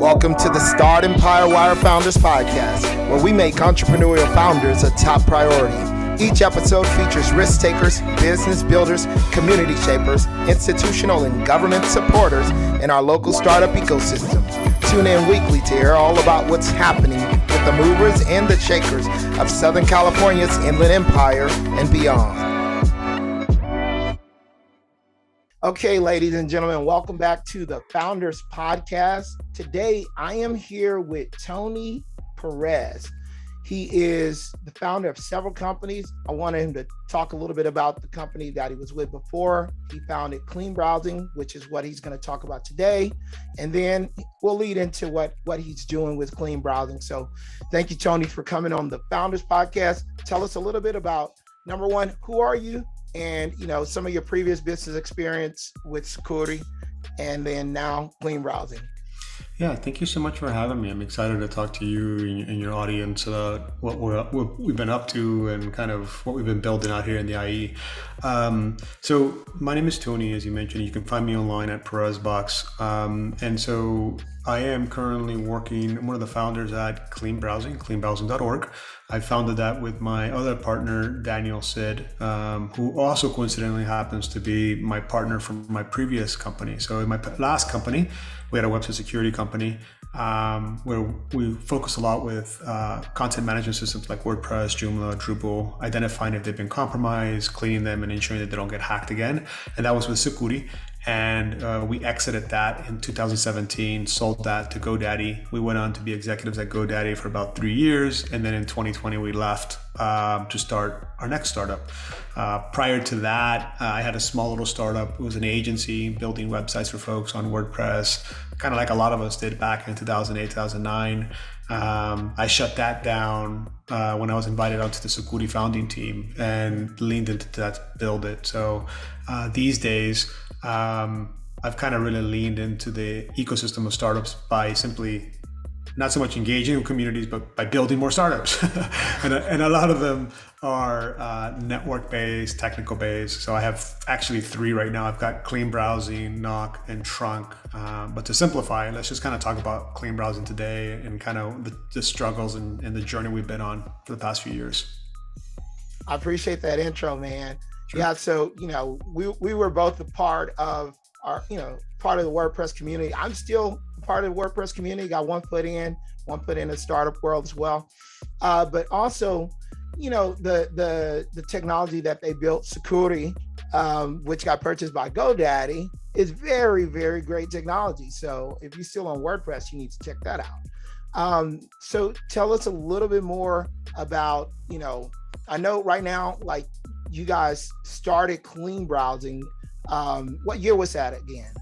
Welcome to the Startempire Wire Founders Podcast, where we make entrepreneurial founders a top priority. Each episode features risk takers, business builders, community shapers, institutional and government supporters in our local startup ecosystem. Tune in weekly to hear all about what's happening with the movers and the shakers of Southern California's Inland Empire and beyond. Okay, ladies and gentlemen, welcome back to the Founders Podcast. Today, I am here with Tony Perez. He is the founder of several companies. I wanted him to talk a little bit about the company that he was with before. He founded CleanBrowsing, which is what he's going to talk about today. And then we'll lead into what he's doing with CleanBrowsing. So thank you, Tony, for coming on the Founders Podcast. Tell us a little bit about, number one, who are you? And, some of your previous business experience with security, and then now CleanBrowsing. Yeah, thank you so much for having me. I'm excited to talk to you and your audience about what we've been up to and kind of what we've been building out here in the IE. So my name is Tony, as you mentioned. You can find me online at PerezBox. And so I am currently working, I'm one of the founders at CleanBrowsing, cleanbrowsing.org. I founded that with my other partner, Daniel Sid, who also coincidentally happens to be my partner from my previous company. So in my last company, we had a website security company where we focus a lot with content management systems like WordPress, Joomla, Drupal, identifying if they've been compromised, cleaning them, and ensuring that they don't get hacked again. And that was with security. And we exited that in 2017, sold that to GoDaddy. We went on to be executives at GoDaddy for about 3 years. And then in 2020, we left to start our next startup. Prior to that, I had a small little startup. It was an agency building websites for folks on WordPress, kind of like a lot of us did back in 2008, 2009. I shut that down when I was invited onto the security founding team and leaned into that to build it. So these days, I've kind of really leaned into the ecosystem of startups by simply not so much engaging with communities, but by building more startups. and a lot of them are network-based, technical-based. So I have actually 3 right now. I've got CleanBrowsing, Knock, and Trunk. But to simplify, let's just kind of talk about CleanBrowsing today and kind of the struggles and the journey we've been on for the past few years. I appreciate that intro, man. Sure. Yeah, so we were both a part of our, part of the WordPress community. I'm still part of the WordPress community. Got one foot in the startup world as well. But also, the technology that they built, security, which got purchased by GoDaddy, is very, very great technology. So if you're still on WordPress, you need to check that out. So tell us a little bit more about, I know right now, like, you guys started CleanBrowsing. What year was that again?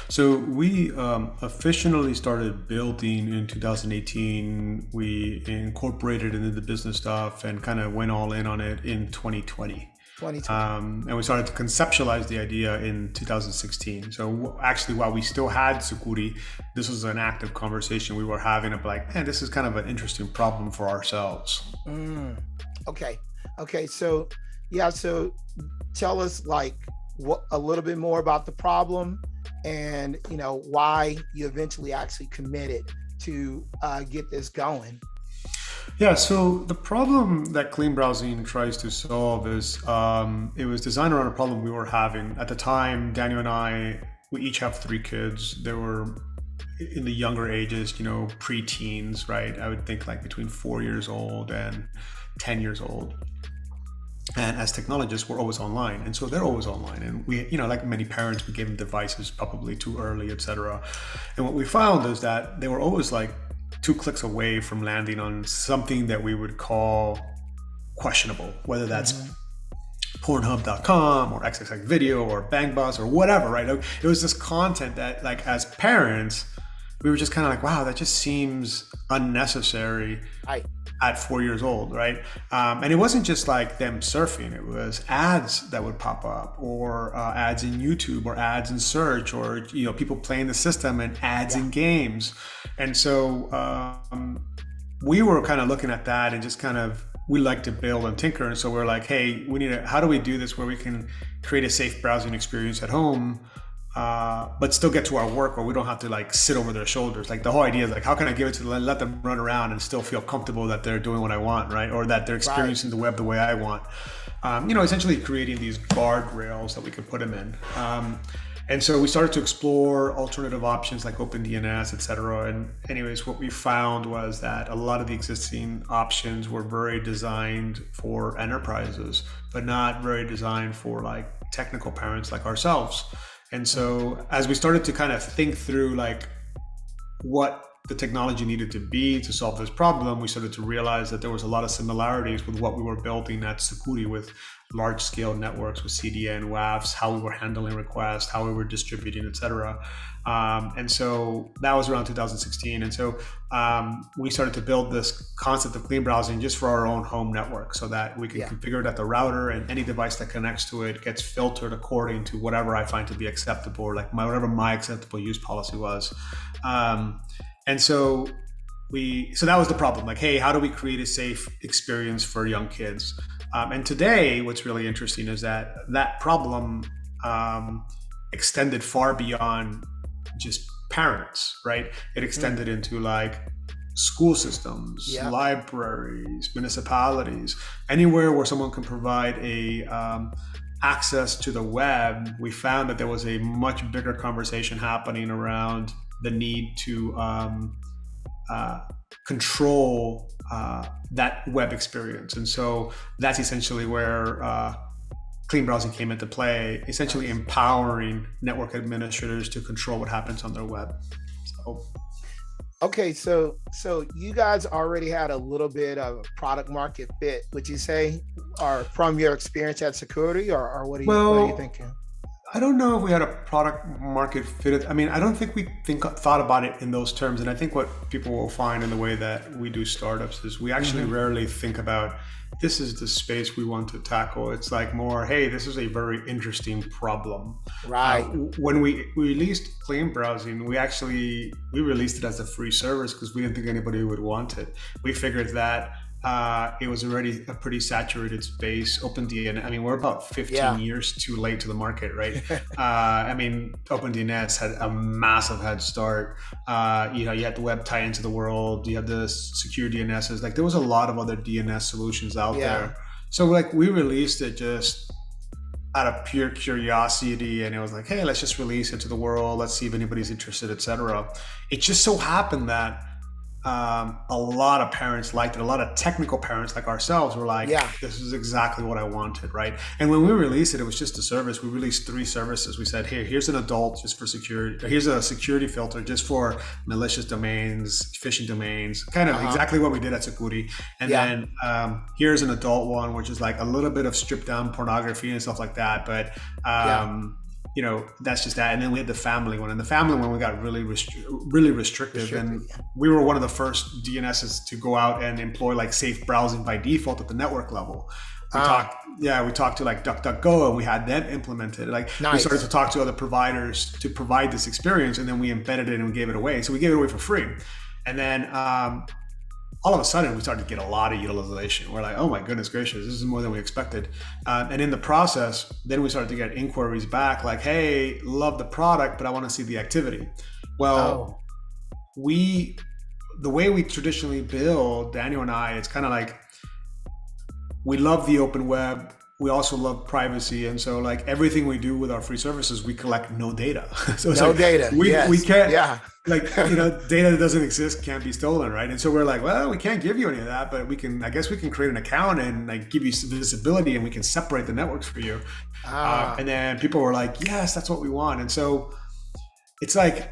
So we officially started building in 2018. We incorporated into the business stuff and kind of went all in on it in 2020. And we started to conceptualize the idea in 2016. So actually, while we still had security, this was an active conversation we were having of like, man, this is kind of an interesting problem for ourselves. Okay. So tell us like a little bit more about the problem and why you eventually actually committed to get this going. Yeah, so the problem that CleanBrowsing tries to solve is it was designed around a problem we were having. At the time, Daniel and I, we each have 3 kids. They were in the younger ages, pre-teens, right? I would think like between 4 years old and 10 years old. And as technologists, we're always online. And so they're always online. And we, like many parents, we gave them devices probably too early, et cetera. And what we found is that they were always like 2 clicks away from landing on something that we would call questionable, whether that's Pornhub.com or XXX Video or Bang Bus or whatever, right? It was this content that, like, as parents, we were just kind of like, wow, that just seems unnecessary. At 4 years old, right? And it wasn't just like them surfing, it was ads that would pop up or ads in YouTube or ads in search or, people playing the system and ads in games. And so we were kind of looking at that and just kind of, we like to build and tinker. And so we're like, hey, how do we do this where we can create a safe browsing experience at home but still get to our work where we don't have to like sit over their shoulders. Like the whole idea is like, how can I give it to them, let them run around and still feel comfortable that they're doing what I want, right? Or that they're experiencing the web the way I want. Essentially creating these guardrails that we could put them in. And so we started to explore alternative options like OpenDNS, et cetera. And anyways, what we found was that a lot of the existing options were very designed for enterprises, but not very designed for like technical parents like ourselves. And so as we started to kind of think through like what the technology needed to be to solve this problem, we started to realize that there was a lot of similarities with what we were building at Sucuri with large scale networks with CDN, WAFs, how we were handling requests, how we were distributing, et cetera. And so that was around 2016. And so we started to build this concept of clean browsing just for our own home network so that we can configure it at the router, and any device that connects to it gets filtered according to whatever I find to be acceptable, or like whatever my acceptable use policy was. And so that was the problem. Like, hey, how do we create a safe experience for young kids? And today, what's really interesting is that problem extended far beyond just parents, right? It extended into like school systems, libraries, municipalities, anywhere where someone can provide a access to the web. We found that there was a much bigger conversation happening around the need to control that web experience. And so that's essentially where clean browsing came into play, essentially empowering network administrators to control what happens on their web. Okay, so you guys already had a little bit of product market fit, would you say, or from your experience at Sucuri, or what are you thinking? I don't know if we had a product market fit. I mean, I don't think we thought about it in those terms. And I think what people will find in the way that we do startups is we actually rarely think about, this is the space we want to tackle. It's like more, hey, this is a very interesting problem. Right. When we released CleanBrowsing, we released it as a free service because we didn't think anybody would want it. We figured that it was already a pretty saturated space. OpenDNS, I mean, we're about 15 years too late to the market, right? I mean, OpenDNS had a massive head start. You had the web tie into the world. You had the secure DNSs. Like there was a lot of other DNS solutions out there. So like we released it just out of pure curiosity, and it was like, hey, let's just release it to the world. Let's see if anybody's interested, etc. It just so happened that a lot of parents liked it. A lot of technical parents like ourselves were like, this is exactly what I wanted, right? And when we released it, it was just a service. We released 3 services. We said, hey, here's an adult just for security. Here's a security filter just for malicious domains, phishing domains, kind of exactly what we did at Sucuri. And then here's an adult one, which is like a little bit of stripped down pornography and stuff like that. But that's just that. And then we had the family one, and the family one we got really restrictive. And we were one of the first DNSs to go out and employ like safe browsing by default at the network level. We talked to like DuckDuckGo, and we had them implemented. Like we started to talk to other providers to provide this experience, and then we embedded it and we gave it away. So we gave it away for free. And then all of a sudden we started to get a lot of utilization. We're like, oh my goodness gracious, this is more than we expected. And in the process, then we started to get inquiries back like, hey, love the product, but I want to see the activity. Well, the way we traditionally build, Daniel and I, it's kind of like, we love the open web. We also love privacy. And so like everything we do with our free services, we collect no data. So it's data. We can't, data that doesn't exist can't be stolen, right? And so we're like, well, we can't give you any of that, but I guess we can create an account and like give you some visibility, and we can separate the networks for you. And then people were like, yes, that's what we want. And so it's like,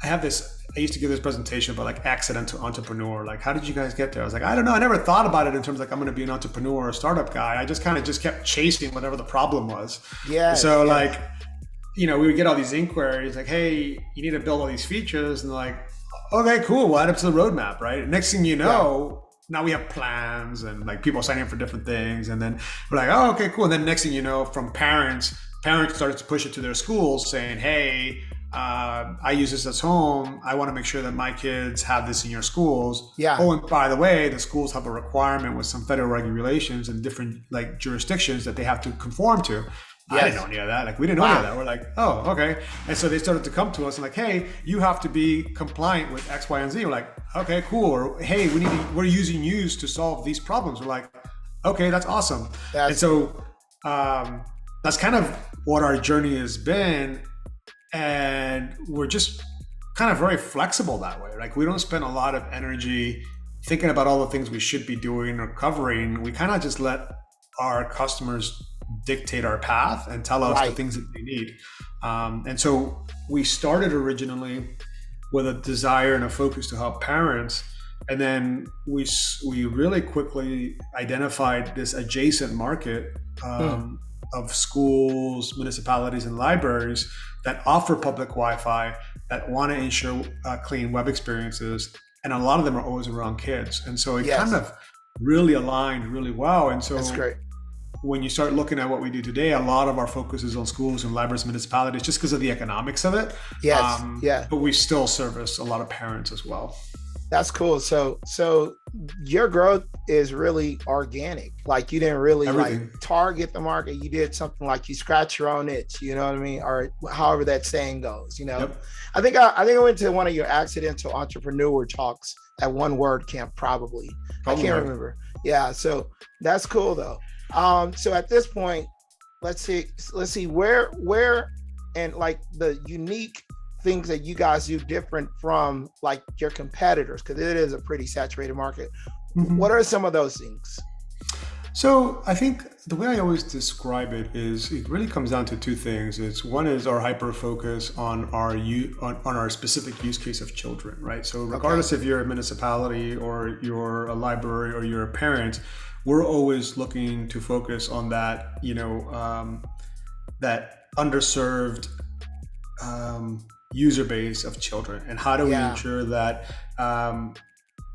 I used to give this presentation about like accidental entrepreneur. Like, how did you guys get there? I was like, I don't know. I never thought about it in terms of like, I'm going to be an entrepreneur or a startup guy. I just kept chasing whatever the problem was. Like, we would get all these inquiries like, hey, you need to build all these features. And like, okay, cool. We'll add it to the roadmap, right? Next thing you know, now we have plans and like people signing up for different things. And then we're like, oh, okay, cool. And then next thing you know, from parents started to push it to their schools saying, hey, I use this at home. I want to make sure that my kids have this in your schools. Oh, and by the way, the schools have a requirement with some federal regulations and different like jurisdictions that they have to conform to. I didn't know any of that. Like, we didn't know any of that. We're like, oh, okay. And so they started to come to us and like, hey, you have to be compliant with X, Y, and Z. We're like, okay, cool. Or hey, we're using use to solve these problems. We're like, okay, that's awesome. And so that's kind of what our journey has been. And we're just kind of very flexible that way. Like, we don't spend a lot of energy thinking about all the things we should be doing or covering. We kind of just let our customers dictate our path and tell us the things that they need. And so we started originally with a desire and a focus to help parents. And then we really quickly identified this adjacent market of schools, municipalities, and libraries that offer public Wi-Fi, that want to ensure clean web experiences. And a lot of them are always around kids. And so it kind of really aligned really well. And so that's great. When you start looking at what we do today, a lot of our focus is on schools and libraries, municipalities, just because of the economics of it. But we still service a lot of parents as well. That's cool. So your growth is really organic. Like, you didn't really like target the market. You did something like you scratch your own itch, you know what I mean? Or however that saying goes, you know? Yep. I think I went to one of your accidental entrepreneur talks at One Word Camp, probably. I can't remember. Yeah. So that's cool though. So at this point, let's see where and like the unique things that you guys do different from like your competitors, because it is a pretty saturated market. What are some of those things? So I think the way I always describe it is it really comes down to two things. One is our hyper focus on our specific use case of children, right? So regardless if you're a municipality or you're a library or you're a parent, we're always looking to focus on that, that underserved user base of children, and how do we ensure that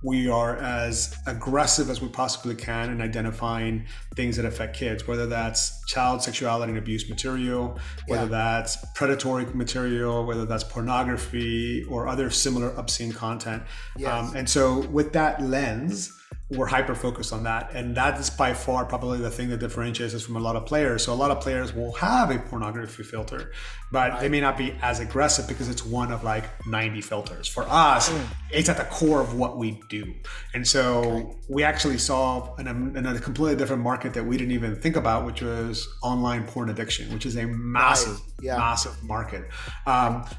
we are as aggressive as we possibly can in identifying things that affect kids, whether that's child sexuality and abuse material, whether that's predatory material, whether that's pornography or other similar obscene content. And so with that lens, we're hyper focused on that. And that is by far probably the thing that differentiates us from a lot of players. So a lot of players will have a pornography filter, but they may not be as aggressive because it's one of like 90 filters. For us, it's at the core of what we do. And so we actually solve another completely different market that we didn't even think about, which was online porn addiction, which is a massive, massive market.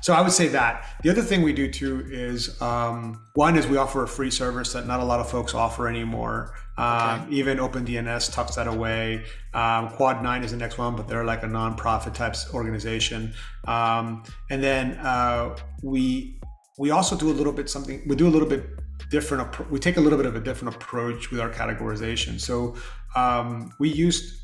So I would say that. The other thing we do too is, one is we offer a free service that not a lot of folks offer anymore. Even OpenDNS tucks that away. Quad9 is the next one, but they're like a nonprofit types organization. And then we also do a little bit something. We do a little bit different. We take a little bit of a different approach with our categorization. So we used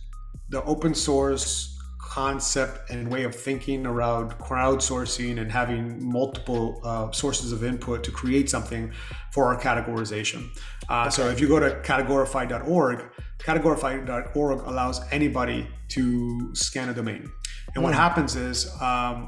the open source concept and way of thinking around crowdsourcing and having multiple sources of input to create something for our categorization. So if you go to categorify.org, categorify.org allows anybody to scan a domain. And what happens is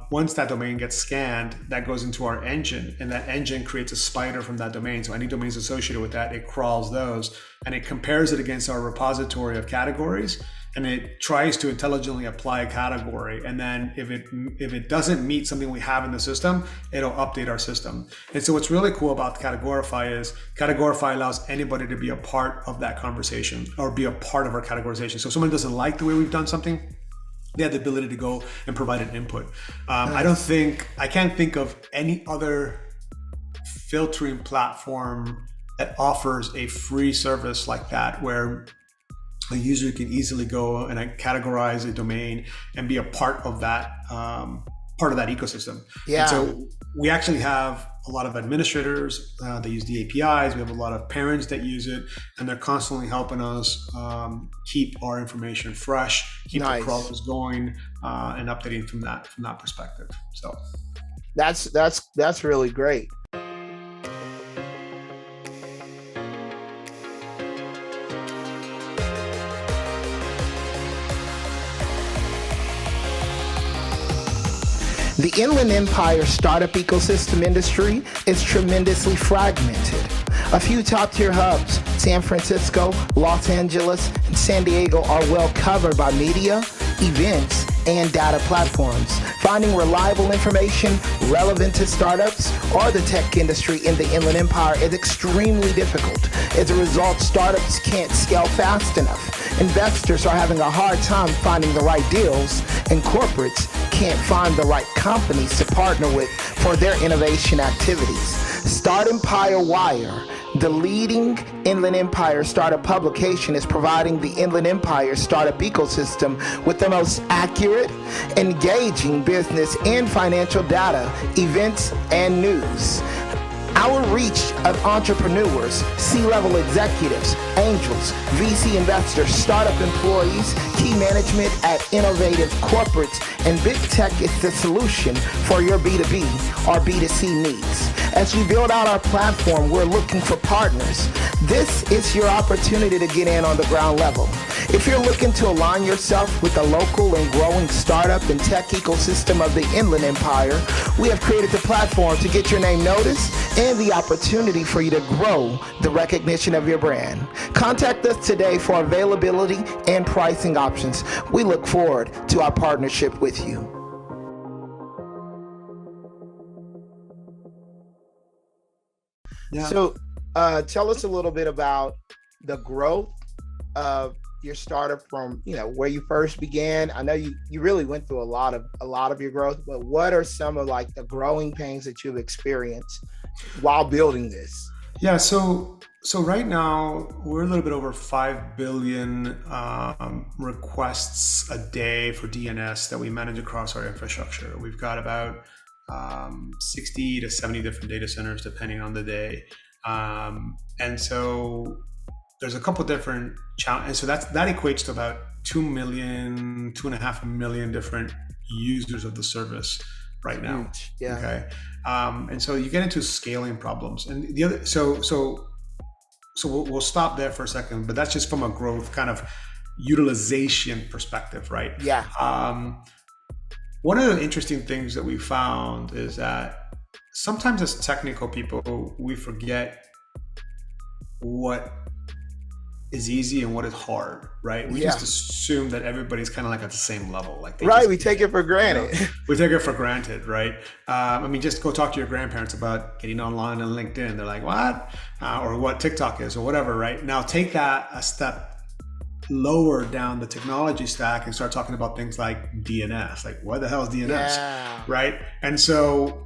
once that domain gets scanned, that goes into our engine, and that engine creates a spider from that domain. So any domains associated with that, it crawls those and it compares it against our repository of categories. And it tries to intelligently apply a category. And then if it doesn't meet something we have in the system, it'll update our system. And so what's really cool about Categorify is Categorify allows anybody to be a part of that conversation or be a part of our categorization. So if someone doesn't like the way we've done something, they have the ability to go and provide an input. I can't think of any other filtering platform that offers a free service like that, where a user can easily go and categorize a domain and be a part of that ecosystem. And so we actually have a lot of administrators that use the APIs. We have a lot of parents that use it, and they're constantly helping us keep our information fresh, keep the crawlers going, and updating from that perspective. So that's really great. The Inland Empire startup ecosystem industry is tremendously fragmented. A few top-tier hubs, San Francisco, Los Angeles, and San Diego, are well covered by media, events, and data platforms. Finding reliable information relevant to startups or the tech industry in the Inland Empire is extremely difficult. As a result, startups can't scale fast enough. Investors are having a hard time finding the right deals, and corporates can't find the right companies to partner with for their innovation activities. Startempire Wire, the leading Inland Empire startup publication, is providing the Inland Empire startup ecosystem with the most accurate, engaging business and financial data, events, and news. Our reach of entrepreneurs, C-level executives, angels, VC investors, startup employees, key management at innovative corporates, and big tech is the solution for your B2B or B2C needs. As we build out our platform, we're looking for partners. This is your opportunity to get in on the ground level. If you're looking to align yourself with the local and growing startup and tech ecosystem of the Inland Empire, we have created the platform to get your name noticed and the opportunity for you to grow the recognition of your brand. Contact us today for availability and pricing options. We look forward to our partnership with you. Yeah. So tell us a little bit about the growth of your startup from, where you first began. I know you really went through a lot of your growth, but what are some of like the growing pains that you've experienced while building this? Yeah, so right now we're a little bit over 5 billion requests a day for DNS that we manage across our infrastructure. We've got about 60 to 70 different data centers depending on the day. And so there's a couple different challenges. And so that equates to about 2.5 million different users of the service right now. Huge. Yeah. Okay. And so you get into scaling problems. And the other, so we'll stop there for a second, but that's just from a growth kind of utilization perspective, right? Yeah. One of the interesting things that we found is that sometimes as technical people, we forget what is easy and what is hard, right? We just assume that everybody's kind of like at the same level. Like we take it for granted. We take it for granted, right? Just go talk to your grandparents about getting online on LinkedIn. They're like, what? Or what TikTok is or whatever, right? Now take that a step lower down the technology stack and start talking about things like DNS. Like, what the hell is DNS? Yeah. Right? And so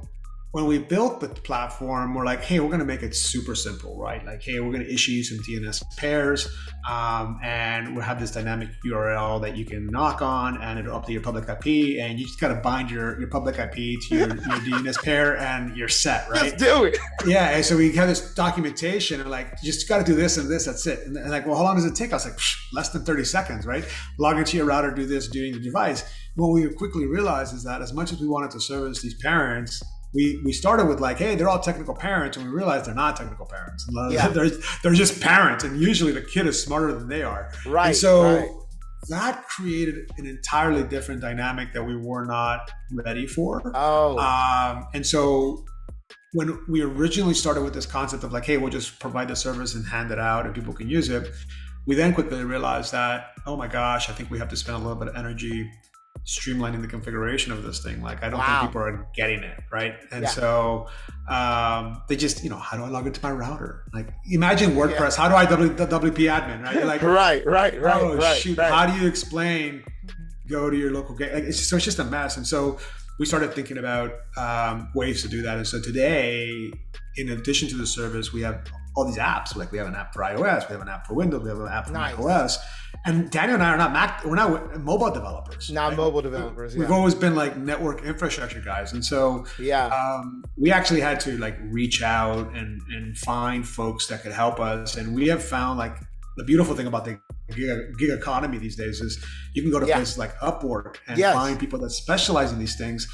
when we built the platform, we're like, hey, we're going to make it super simple, right? Like, hey, we're going to issue you some DNS pairs, and we'll have this dynamic URL that you can knock on, and it'll update your public IP, and you just got to bind your public IP to your DNS pair, and you're set, right? Let's do it. Yeah, and so we have this documentation, and like, you just got to do this and this, that's it. And like, well, how long does it take? I was like, less than 30 seconds, right? Log into your router, do this, doing the device. What we quickly realized is that as much as we wanted to service these parents, we started with like, hey, they're all technical parents, and we realized they're not technical parents. They're just parents, and usually the kid is smarter than they are. Right. And so that created an entirely different dynamic that we were not ready for. And so when we originally started with this concept of like, hey, we'll just provide the service and hand it out and people can use it, we then quickly realized that, oh my gosh, I think we have to spend a little bit of energy streamlining the configuration of this thing. Like, I don't think people are getting it, right? And so they just, how do I log into my router? Like, imagine WordPress. How do I WP admin, right? You're like, right. Shoot, how do you explain, go to your local gate? Like, it's just a mess. And so we started thinking about ways to do that. And so today, in addition to the service, we have all these apps. Like, we have an app for iOS, we have an app for Windows, we have an app for macOS. And Daniel and I are not we're not mobile developers. Mobile developers. We've always been like network infrastructure guys. And so we actually had to like reach out and find folks that could help us. And we have found like the beautiful thing about the gig economy these days is you can go to places like Upwork and find people that specialize in these things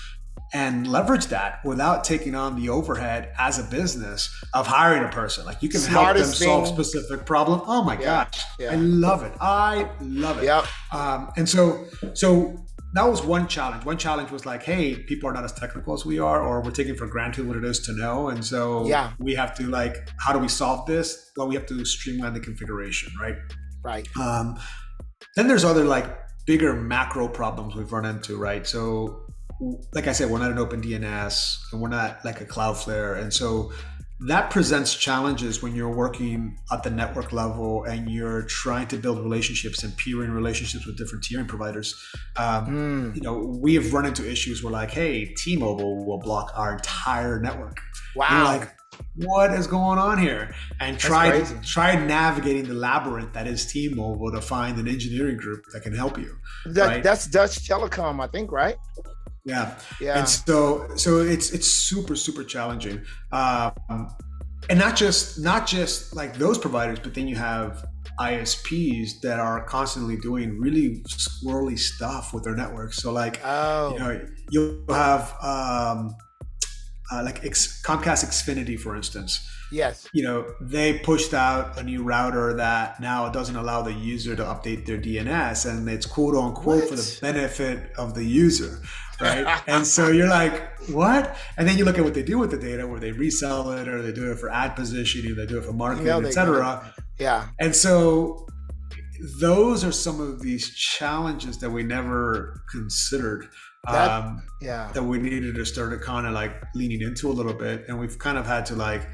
and leverage that without taking on the overhead as a business of hiring a person. Like, you can help them solve specific problem. Oh my gosh. I love it. Yep. And so that was one challenge. One challenge was like, hey, people are not as technical as we are, or we're taking for granted what it is to know. And so we have to like, how do we solve this? Well, we have to streamline the configuration, right? Right. Then there's other like bigger macro problems we've run into, right? So, like I said, we're not an open DNS and we're not like a Cloudflare. And so that presents challenges when you're working at the network level and you're trying to build relationships and peering relationships with different tiering providers. We have run into issues where like, hey, T-Mobile will block our entire network. Wow. And you're like, what is going on here? And try navigating the labyrinth that is T-Mobile to find an engineering group that can help you. Right? That's Dutch Telecom, I think, right? Yeah. Yeah. And so it's super, super challenging. And not just like those providers, but then you have ISPs that are constantly doing really squirrely stuff with their networks. So like, you'll have like Comcast Xfinity, for instance. Yes. They pushed out a new router that now doesn't allow the user to update their DNS, and it's quote unquote for the benefit of the user, right? And so you're like, what? And then you look at what they do with the data, where they resell it, or they do it for ad positioning, they do it for marketing, etc. Yeah. And so those are some of these challenges that we never considered. That we needed to start kind of like leaning into a little bit, and we've kind of had to like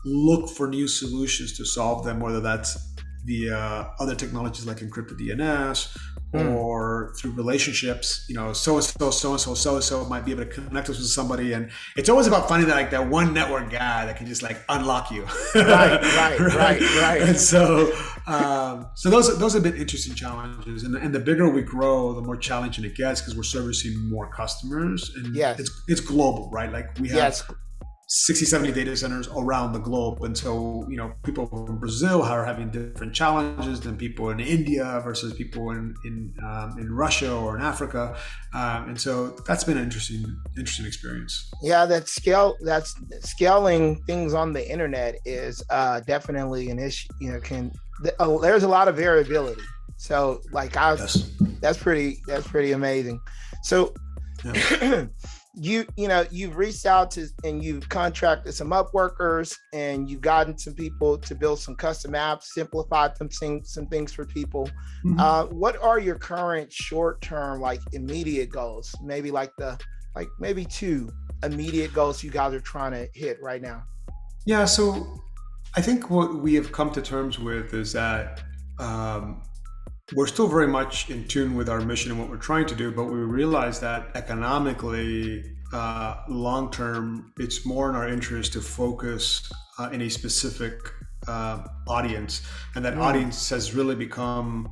look for new solutions to solve them, whether that's via other technologies like encrypted DNS or through relationships. So-and-so might be able to connect us with somebody, and it's always about finding that one network guy that can just like unlock you. Right. And so those have been interesting challenges, and the bigger we grow, the more challenging it gets, because we're servicing more customers, and it's global, right? Like we have 60, 70 data centers around the globe. And so, people from Brazil are having different challenges than people in India versus people in Russia or in Africa. And so that's been an interesting experience. Yeah, that's scaling things on the internet is definitely an issue. There's a lot of variability. So like that's pretty amazing. So you've reached out to and you've contracted some Upworkers, and you've gotten some people to build some custom apps, simplified some things for people. What are your current short-term, like immediate goals? Maybe maybe 2 immediate goals you guys are trying to hit right now. Yeah, so I think what we have come to terms with is that we're still very much in tune with our mission and what we're trying to do, but we realize that economically, long-term, it's more in our interest to focus in a specific audience. And that audience has really become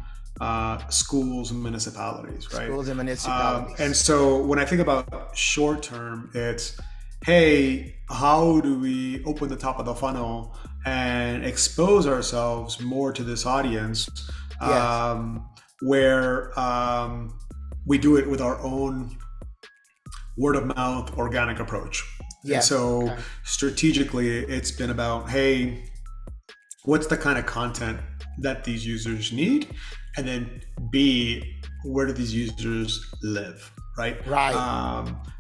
schools and municipalities, right? Schools and municipalities. And so when I think about short-term, it's, hey, how do we open the top of the funnel and expose ourselves more to this audience? Where we do it with our own word of mouth organic approach. And so strategically, it's been about, hey, what's the kind of content that these users need? And then B, where do these users live, right?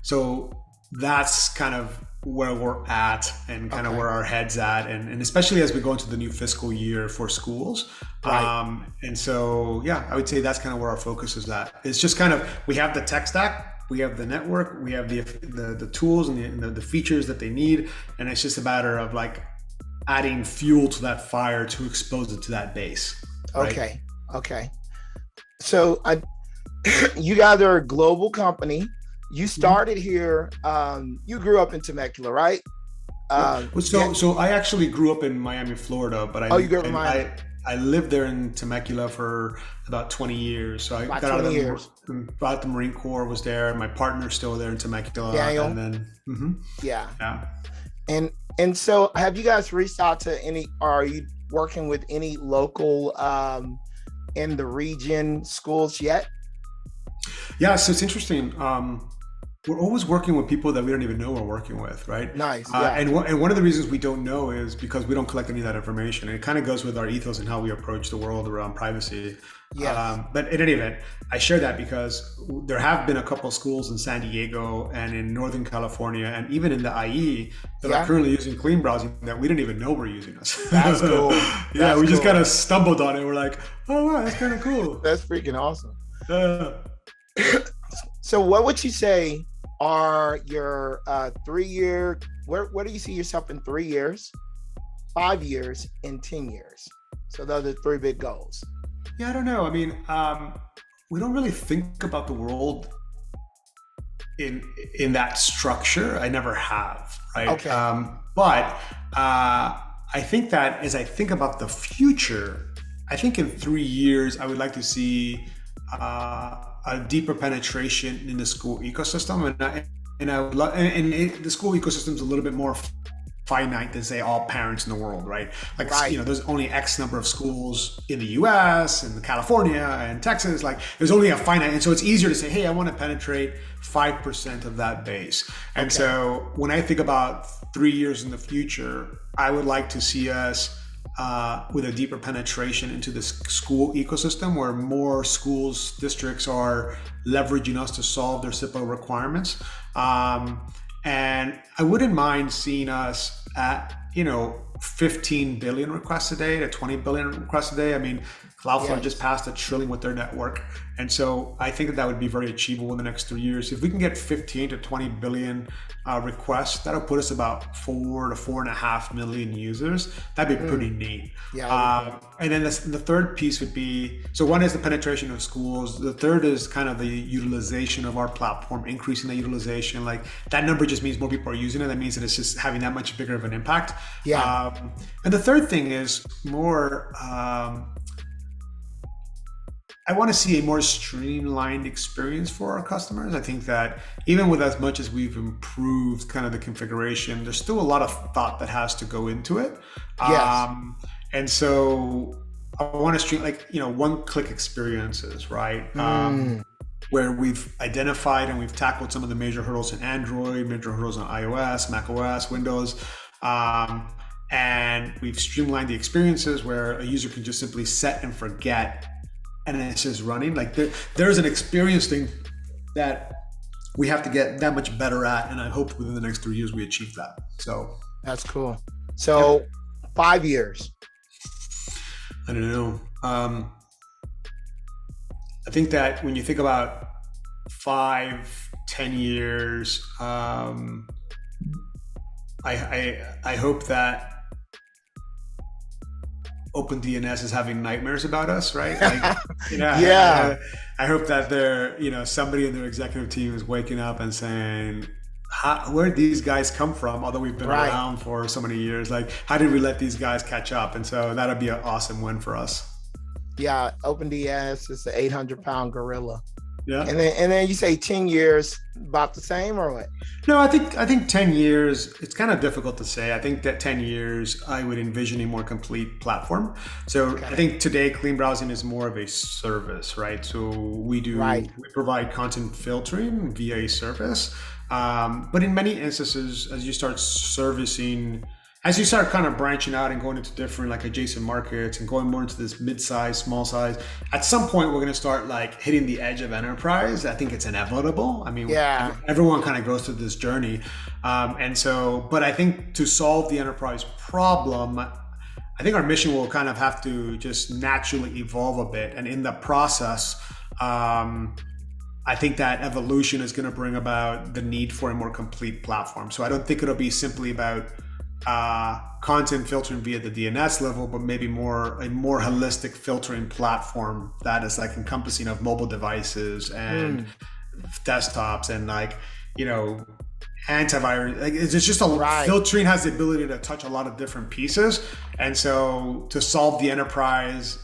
So that's kind of where we're at and kind of where our head's at, and especially as we go into the new fiscal year for schools. And so, I would say that's kind of where our focus is at. It's just kind of, we have the tech stack, we have the network, we have the tools and the features that they need. And it's just a matter of like adding fuel to that fire to expose it to that base. Right? Okay. So you guys are a global company. You started here. You grew up in Temecula, right? So I actually grew up in Miami, Florida, but you grew up in Miami. I lived there in Temecula for about 20 years. So I got out of the Marine Corps, was there. My partner's still there in Temecula. Daniel. And then, Yeah. And so have you guys reached out to any, are you working with any local in the region schools yet? Yeah, so it's interesting. We're always working with people that we don't even know we're working with, right? Nice. And one of the reasons we don't know is because we don't collect any of that information. And it kind of goes with our ethos and how we approach the world around privacy. But in any event, I share that because there have been a couple of schools in San Diego and in Northern California and even in the IE that are currently using CleanBrowsing that we didn't even know were using us. That's cool. We just kind of stumbled on it. We're like, oh, wow, that's kind of cool. That's freaking awesome. So what would you say are your 3 year, where do you see yourself in 3 years, 5 years, and 10 years? So those are three big goals. Yeah, I don't know. I mean, we don't really think about the world in that structure. I never have, right? Okay. But I think that as I think about the future, I think in 3 years I would like to see a deeper penetration in the school ecosystem, and the school ecosystem is a little bit more finite than say all parents in the world, right? Like, Right. there's only X number of schools in the US and California and Texas. Like, there's only a finite, and so it's easier to say, hey, I want to penetrate 5% of that base. And Okay. so when I think about 3 years in the future, I would like to see us with a deeper penetration into the school ecosystem, where more schools, districts are leveraging us to solve their SIPO requirements. And I wouldn't mind seeing us at, 15 billion requests a day to 20 billion requests a day. I mean, Cloudflare Yes. just passed $1 trillion with their network. And so I think that would be very achievable in the next 3 years. If we can get 15 to 20 billion requests, that'll put us about 4 to 4.5 million users. That'd be pretty neat. Yeah. And then the third piece would be, so one is the penetration of schools. The third is kind of the utilization of our platform, increasing the utilization. Like, that number just means more people are using it. That means that it's just having that much bigger of an impact. Yeah. And the third thing is more, I want to see a more streamlined experience for our customers. I think that even with as much as we've improved kind of the configuration, there's still a lot of thought that has to go into it. Yes. And so I want to stream, like, one-click experiences, right? Where we've identified and we've tackled some of the major hurdles in Android, major hurdles on iOS, macOS, Windows. And we've streamlined the experiences where a user can just simply set and forget, and then it's just running. Like, there's an experience thing that we have to get that much better at, and I hope within the next 3 years we achieve that. So That's cool. So 5 years. I don't know. I think that when you think about 5-10 years, I hope that Open DNS is having nightmares about us, right? Like, Yeah. I hope that somebody in their executive team is waking up and saying, where did these guys come from? Although we've been Right. around for so many years, like, how did we let these guys catch up? And so that'd be an awesome win for us. Yeah. OpenDS is the 800-pound gorilla. Yeah. And then you say 10 years, about the same, or what? No, I think 10 years, it's kind of difficult to say. I think that 10 years, I would envision a more complete platform. So Okay. I think today CleanBrowsing is more of a service, right? So we provide content filtering via a service. But in many instances, as you start kind of branching out and going into different, like, adjacent markets and going more into this mid-size, small size, at some point we're going to start, like, hitting the edge of enterprise. I think it's inevitable. I mean, Yeah. everyone kind of goes through this journey. But I think to solve the enterprise problem, I think our mission will kind of have to just naturally evolve a bit. And in the process, I think that evolution is going to bring about the need for a more complete platform. So I don't think it'll be simply about content filtering via the DNS level, but maybe a more holistic filtering platform that is, like, encompassing of mobile devices and desktops and, like, antivirus. Like, it's just Right. filtering has the ability to touch a lot of different pieces. And so to solve the enterprise,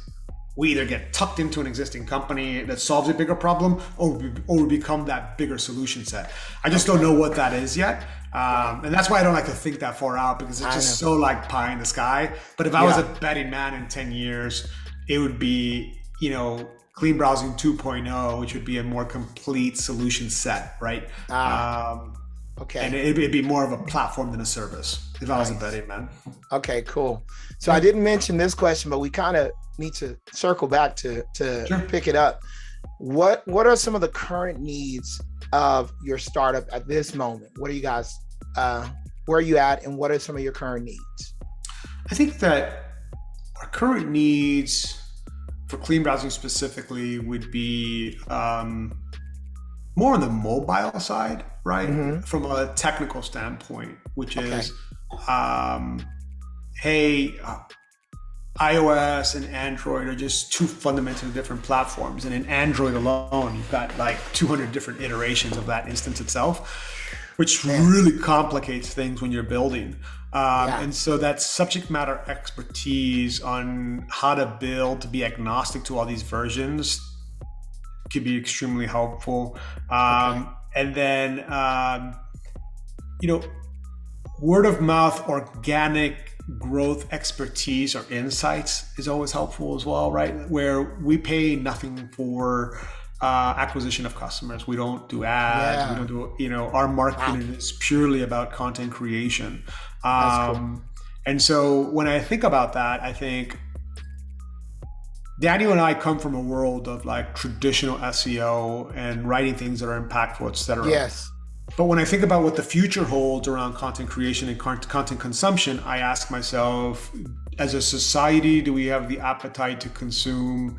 we either get tucked into an existing company that solves a bigger problem, or we become that bigger solution set. I just don't know what that is yet. And that's why I don't like to think that far out, because it's just so, like, pie in the sky. But if I was a betting man in 10 years, it would be, CleanBrowsing 2.0, which would be a more complete solution set, right? Okay. And it'd be more of a platform than a service, if I was a betting man. Okay, cool. So I didn't mention this question, but we kind of need to circle back to Sure. pick it up. What are some of the current needs of your startup at this moment? What are you guys, where are you at, and what are some of your current needs? I think that our current needs for clean browsing specifically would be more on the mobile side, right? Mm-hmm. From a technical standpoint, which is, hey, iOS and Android are just two fundamentally different platforms. And in Android alone, you've got like 200 different iterations of that instance itself, which really complicates things when you're building. And so that subject matter expertise on how to build, to be agnostic to all these versions could be extremely helpful. And then, word of mouth, organic growth expertise or insights is always helpful as well, right? Where we pay nothing for acquisition of customers. We don't do ads. We don't do, our marketing is purely about content creation. Cool. And so when I think about that, I think Daniel and I come from a world of like traditional SEO and writing things that are impactful, et cetera. Yes. But when I think about what the future holds around content creation and content consumption, I ask myself, as a society, do we have the appetite to consume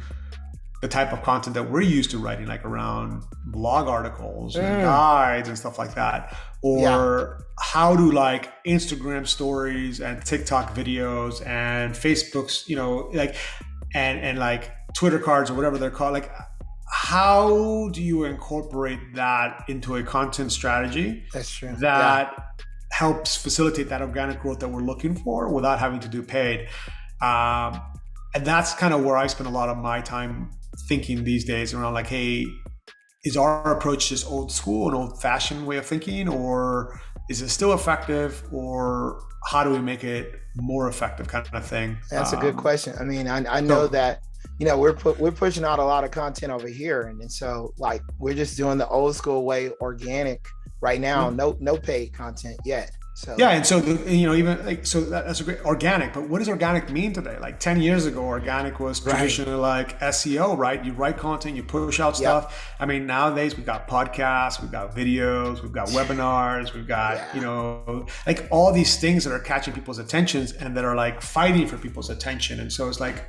the type of content that we're used to writing, like around blog articles and guides and stuff like that? Or how do like Instagram stories and TikTok videos and Facebook's, and like Twitter cards or whatever they're called, like how do you incorporate that into a content strategy that helps facilitate that organic growth that we're looking for without having to do paid? And that's kind of where I spend a lot of my time thinking these days around like, hey, is our approach just old school, an old fashioned way of thinking, or is it still effective, or how do we make it more effective, kind of thing? That's a good question. I mean, I know that, we're pushing out a lot of content over here. And so like, we're just doing the old school way, organic right now, no paid content yet. So and so even like, so that's a great organic, but what does organic mean today? Like 10 years ago, organic was traditionally like SEO, right? You write content, you push out stuff. I mean, nowadays we've got podcasts, we've got videos, we've got webinars, we've got, like all these things that are catching people's attentions and that are like fighting for people's attention. And so it's like,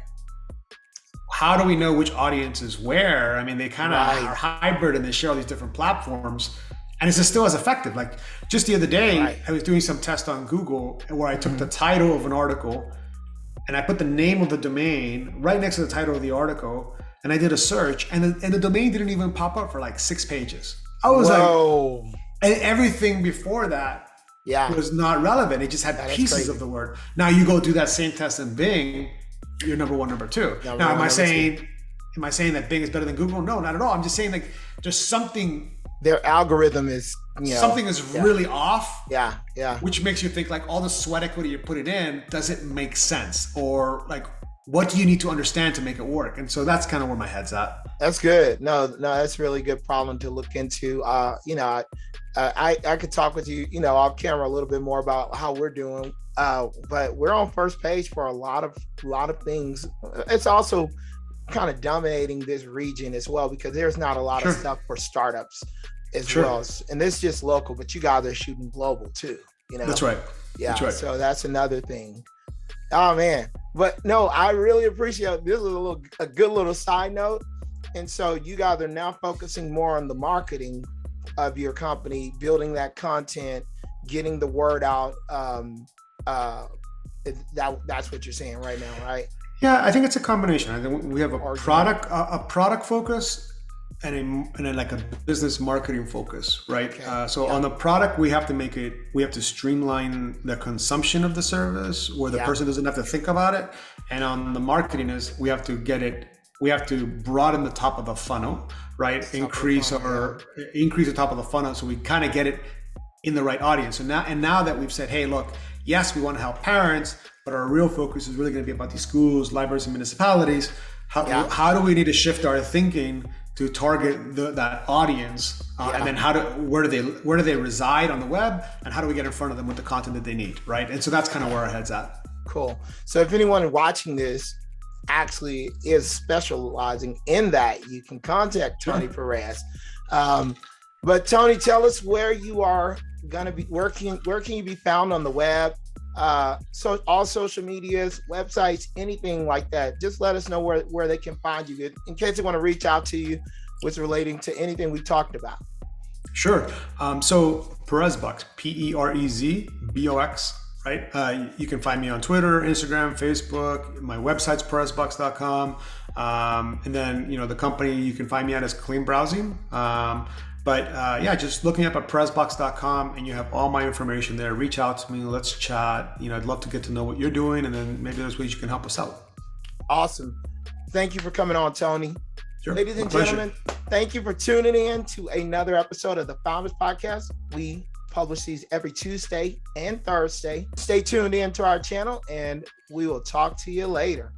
how do we know which audience is where? I mean, they kind of are hybrid and they share all these different platforms. And it's still as effective. Like just the other day, I was doing some test on Google where I took the title of an article and I put the name of the domain right next to the title of the article, and I did a search, and the domain didn't even pop up for like 6 pages. I was like, and everything before that was not relevant. It just had pieces of the word. Now you go do that same test in Bing, you're number one, number two. Now, am I saying that Bing is better than Google? No, not at all. I'm just saying like there's something. Their algorithm is, something is really off. Yeah. Which makes you think like all the sweat equity you put it in, does it make sense? Or like, what do you need to understand to make it work? And so that's kind of where my head's at. That's good. No, that's a really good problem to look into. I could talk with you, off camera a little bit more about how we're doing. But we're on first page for a lot of things. It's also kind of dominating this region as well, because there's not a lot of stuff for startups as well. And this is just local, but you guys are shooting global too, That's right. Yeah. That's right. So that's another thing. Oh man. But no, I really appreciate it. This is a good little side note. And so you guys are now focusing more on the marketing of your company, building that content, getting the word out. That's what you're saying right now, right? Yeah, I think it's a combination. I think we have a product focus and like a business marketing focus, right? Okay. On the product, we have to streamline the consumption of the service where the person doesn't have to think about it. And on the marketing we have to broaden the top of the funnel, right? Increase the top of the funnel so we kind of get it in the right audience. And now that we've said, hey, look, yes, we want to help parents, but our real focus is really going to be about these schools, libraries, and municipalities. How do we need to shift our thinking to target that audience, and then where do they reside on the web, and how do we get in front of them with the content that they need, right? And so that's kind of where our head's at. Cool. So if anyone watching this actually is specializing in that, you can contact Tony Perez. But Tony, tell us where you are going to be. Where can you be found on the web? So all social medias, websites, anything like that, just let us know where they can find you in case they want to reach out to you with relating to anything we talked about. Sure. So Perezbox, Perezbox, right? You can find me on Twitter, Instagram, Facebook. My website's perezbox.com. And then, the company you can find me at is CleanBrowsing. But just looking up at perezbox.com and you have all my information there. Reach out to me. Let's chat. I'd love to get to know what you're doing, and then maybe there's ways you can help us out. Awesome. Thank you for coming on, Tony. Sure. Ladies and gentlemen, thank you for tuning in to another episode of the Founders Podcast. We publish these every Tuesday and Thursday. Stay tuned in to our channel, and we will talk to you later.